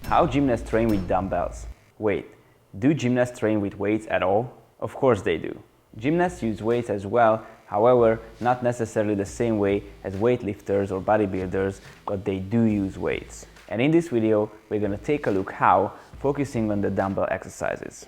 How gymnasts train with dumbbells? Wait, do gymnasts train with weights at all? Of course they do. Gymnasts use weights as well, however, not necessarily the same way as weightlifters or bodybuilders, but they do use weights. And in this video, we're going to take a look how, focusing on the dumbbell exercises.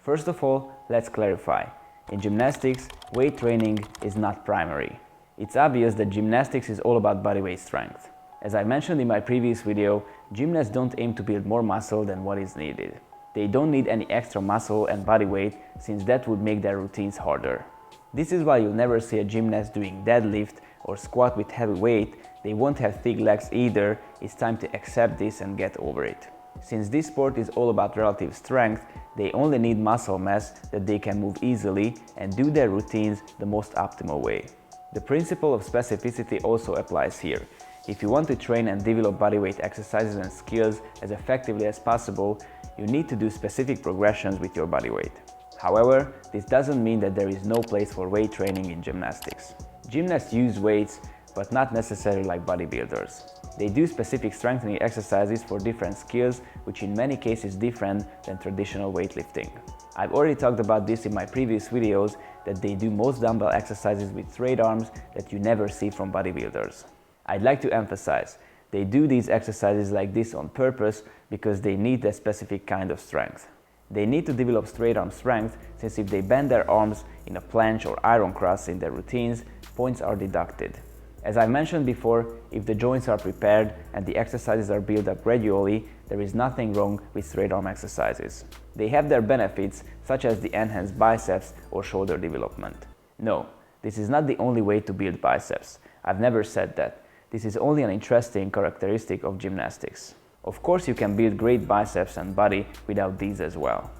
First of all, let's clarify. In gymnastics, weight training is not primary. It's obvious that gymnastics is all about bodyweight strength. As I mentioned in my previous video, gymnasts don't aim to build more muscle than what is needed. They don't need any extra muscle and body weight, since that would make their routines harder. This is why you'll never see a gymnast doing deadlift or squat with heavy weight. They won't have thick legs either. It's time to accept this and get over it. Since this sport is all about relative strength, they only need muscle mass that they can move easily and do their routines the most optimal way. The principle of specificity also applies here. If you want to train and develop bodyweight exercises and skills as effectively as possible, you need to do specific progressions with your body weight. However, this doesn't mean that there is no place for weight training in gymnastics. Gymnasts use weights, but not necessarily like bodybuilders. They do specific strengthening exercises for different skills, which in many cases is different than traditional weightlifting. I've already talked about this in my previous videos, that they do most dumbbell exercises with straight arms that you never see from bodybuilders. I'd like to emphasize, they do these exercises like this on purpose because they need a specific kind of strength. They need to develop straight arm strength, since if they bend their arms in a planche or iron cross in their routines, points are deducted. As I mentioned before, if the joints are prepared and the exercises are built up gradually, there is nothing wrong with straight arm exercises. They have their benefits, such as the enhanced biceps or shoulder development. No, this is not the only way to build biceps. I've never said that. This is only an interesting characteristic of gymnastics. Of course, you can build great biceps and body without these as well.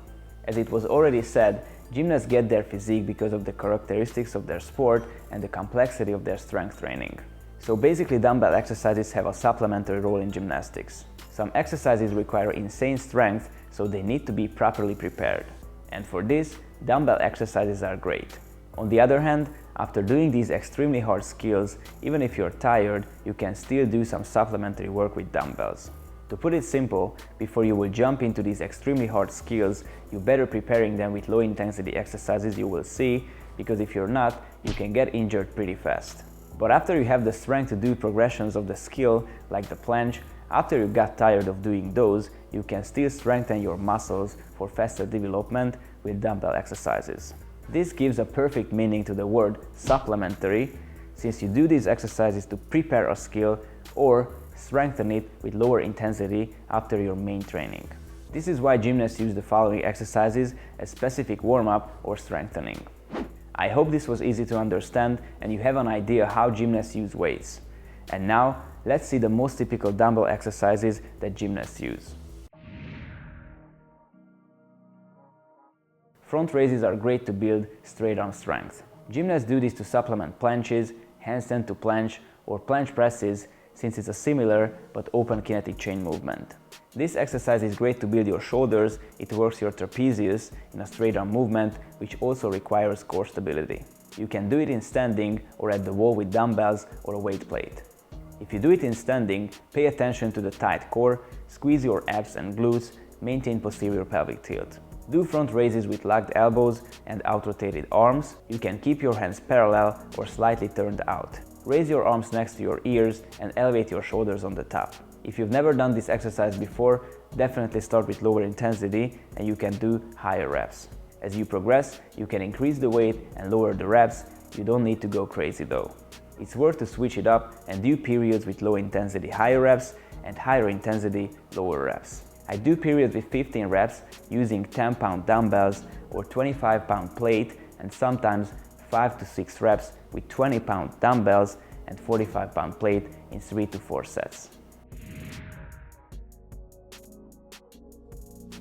As it was already said, gymnasts get their physique because of the characteristics of their sport and the complexity of their strength training. So basically, dumbbell exercises have a supplementary role in gymnastics. Some exercises require insane strength, so they need to be properly prepared. And for this, dumbbell exercises are great. On the other hand, after doing these extremely hard skills, even if you're tired, you can still do some supplementary work with dumbbells. To put it simple, before you will jump into these extremely hard skills, you better preparing them with low intensity exercises you will see, because if you're not, you can get injured pretty fast. But after you have the strength to do progressions of the skill, like the planche, after you got tired of doing those, you can still strengthen your muscles for faster development with dumbbell exercises. This gives a perfect meaning to the word supplementary, since you do these exercises to prepare a skill or strengthen it with lower intensity after your main training. This is why gymnasts use the following exercises as specific warm-up or strengthening. I hope this was easy to understand and you have an idea how gymnasts use weights. And now, let's see the most typical dumbbell exercises that gymnasts use. Front raises are great to build straight arm strength. Gymnasts do this to supplement planches, handstand to planche, or planche presses, since it's a similar but open kinetic chain movement. This exercise is great to build your shoulders. It works your trapezius in a straight arm movement, which also requires core stability. You can do it in standing or at the wall with dumbbells or a weight plate. If you do it in standing, pay attention to the tight core, squeeze your abs and glutes, maintain posterior pelvic tilt. Do front raises with locked elbows and out-rotated arms. You can keep your hands parallel or slightly turned out. Raise your arms next to your ears and elevate your shoulders on the top. If you've never done this exercise before, definitely start with lower intensity and you can do higher reps. As you progress, you can increase the weight and lower the reps. You don't need to go crazy though. It's worth to switch it up and do periods with low intensity higher reps and higher intensity lower reps. I do periods with 15 reps using 10-pound dumbbells or 25-pound plate, and sometimes 5 to 6 reps with 20-pound dumbbells and 45-pound plate in 3 to 4 sets.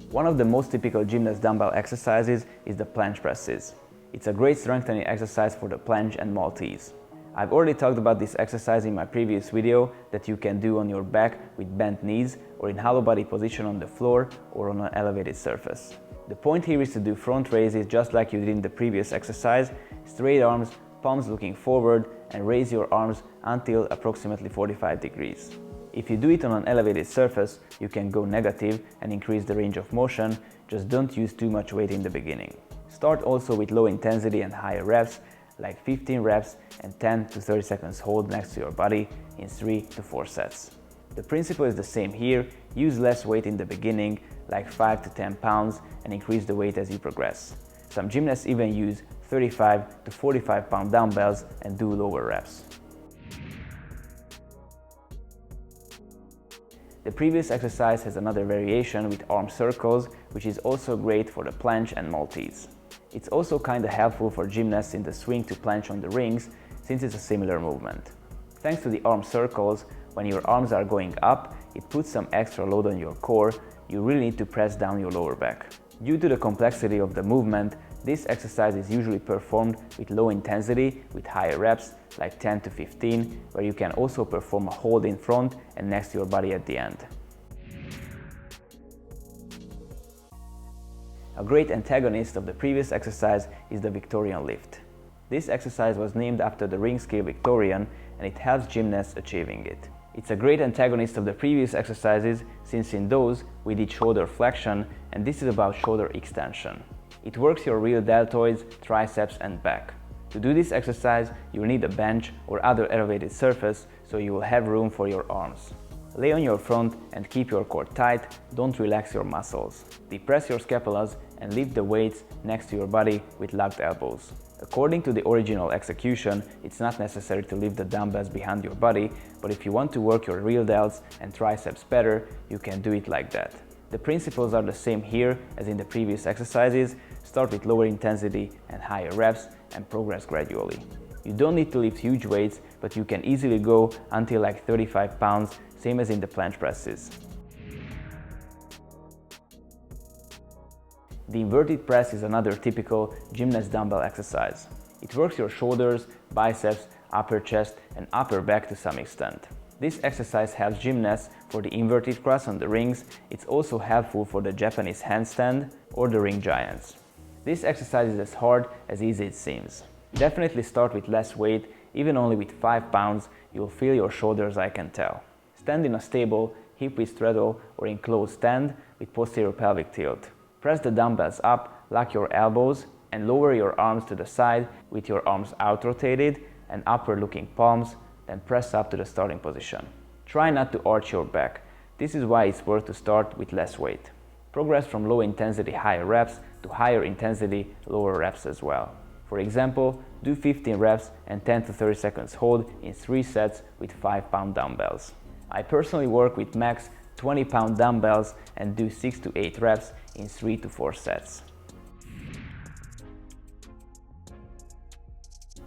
One of the most typical gymnast dumbbell exercises is the planche presses. It's a great strengthening exercise for the planche and Maltese. I've already talked about this exercise in my previous video that you can do on your back with bent knees or in hollow body position on the floor or on an elevated surface. The point here is to do front raises just like you did in the previous exercise, straight arms, palms looking forward, and raise your arms until approximately 45 degrees. If you do it on an elevated surface, you can go negative and increase the range of motion, just don't use too much weight in the beginning. Start also with low intensity and higher reps, like 15 reps and 10 to 30 seconds hold next to your body in 3 to 4 sets. The principle is the same here, use less weight in the beginning, like 5 to 10 pounds, and increase the weight as you progress. Some gymnasts even use 35 to 45 pound dumbbells and do lower reps. The previous exercise has another variation with arm circles, which is also great for the planche and multis. It's also kinda helpful for gymnasts in the swing to planche on the rings, since it's a similar movement. Thanks to the arm circles, when your arms are going up, it puts some extra load on your core. You really need to press down your lower back. Due to the complexity of the movement, this exercise is usually performed with low intensity, with higher reps, like 10 to 15, where you can also perform a hold in front and next to your body at the end. A great antagonist of the previous exercise is the Victorian Lift. This exercise was named after the ring scale Victorian, and it helps gymnasts achieving it. It's a great antagonist of the previous exercises, since in those we did shoulder flexion, and this is about shoulder extension. It works your real deltoids, triceps and back. To do this exercise, you will need a bench or other elevated surface, so you will have room for your arms. Lay on your front and keep your core tight, don't relax your muscles. Depress your scapulas and lift the weights next to your body with locked elbows. According to the original execution, it's not necessary to lift the dumbbells behind your body, but if you want to work your real delts and triceps better, you can do it like that. The principles are the same here as in the previous exercises. Start with lower intensity and higher reps and progress gradually. You don't need to lift huge weights, but you can easily go until like 35 pounds, same as in the planche presses. The inverted press is another typical gymnast dumbbell exercise. It works your shoulders, biceps, upper chest and upper back to some extent. This exercise helps gymnasts for the inverted cross on the rings. It's also helpful for the Japanese handstand or the ring giants. This exercise is as hard as easy it seems. Definitely start with less weight, even only with 5 pounds, you'll feel your shoulders, I can tell. Stand in a stable, hip width straddle or in closed stand with posterior pelvic tilt. Press the dumbbells up, lock your elbows and lower your arms to the side with your arms out rotated and upward looking palms, then press up to the starting position. Try not to arch your back. This is why it's worth to start with less weight. Progress from low intensity higher reps to higher intensity lower reps as well. For example, do 15 reps and 10 to 30 seconds hold in 3 sets with 5 pound dumbbells. I personally work with max 20 pound dumbbells and do 6 to 8 reps in 3 to 4 sets.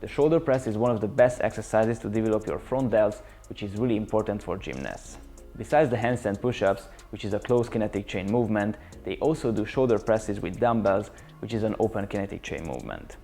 The shoulder press is one of the best exercises to develop your front delts, which is really important for gymnasts. Besides the handstand push-ups, which is a closed kinetic chain movement, they also do shoulder presses with dumbbells, which is an open kinetic chain movement.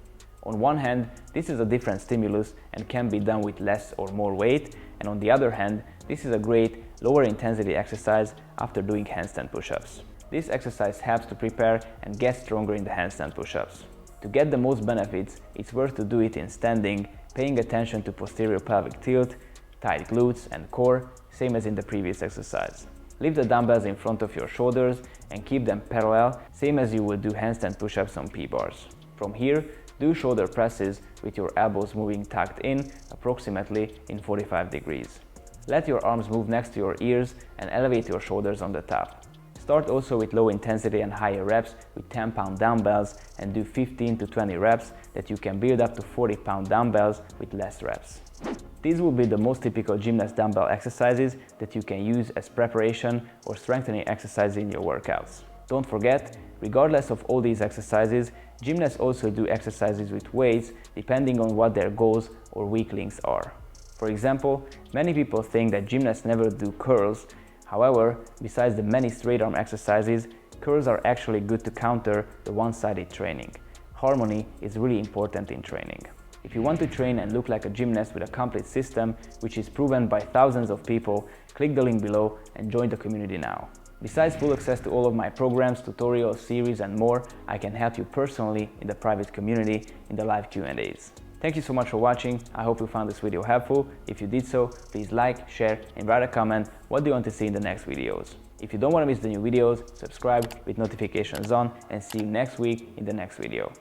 On one hand, this is a different stimulus and can be done with less or more weight, and on the other hand, this is a great lower intensity exercise after doing handstand push-ups. This exercise helps to prepare and get stronger in the handstand push-ups. To get the most benefits, it's worth to do it in standing, paying attention to posterior pelvic tilt, tight glutes and core, same as in the previous exercise. Lift the dumbbells in front of your shoulders and keep them parallel, same as you would do handstand push-ups on P-bars. From here, do shoulder presses with your elbows moving tucked in, approximately in 45 degrees. Let your arms move next to your ears and elevate your shoulders on the top. Start also with low intensity and higher reps with 10 pound dumbbells and do 15 to 20 reps that you can build up to 40 pound dumbbells with less reps. These will be the most typical gymnast dumbbell exercises that you can use as preparation or strengthening exercises in your workouts. Don't forget, regardless of all these exercises, gymnasts also do exercises with weights depending on what their goals or weak links are. For example, many people think that gymnasts never do curls. However, besides the many straight arm exercises, curls are actually good to counter the one-sided training. Harmony is really important in training. If you want to train and look like a gymnast with a complete system, which is proven by thousands of people, click the link below and join the community now. Besides full access to all of my programs, tutorials, series and more, I can help you personally in the private community in the live Q&As. Thank you so much for watching. I hope you found this video helpful. If you did so, please like, share, and write a comment what do you want to see in the next videos. If you don't want to miss the new videos, subscribe with notifications on, and see you next week in the next video.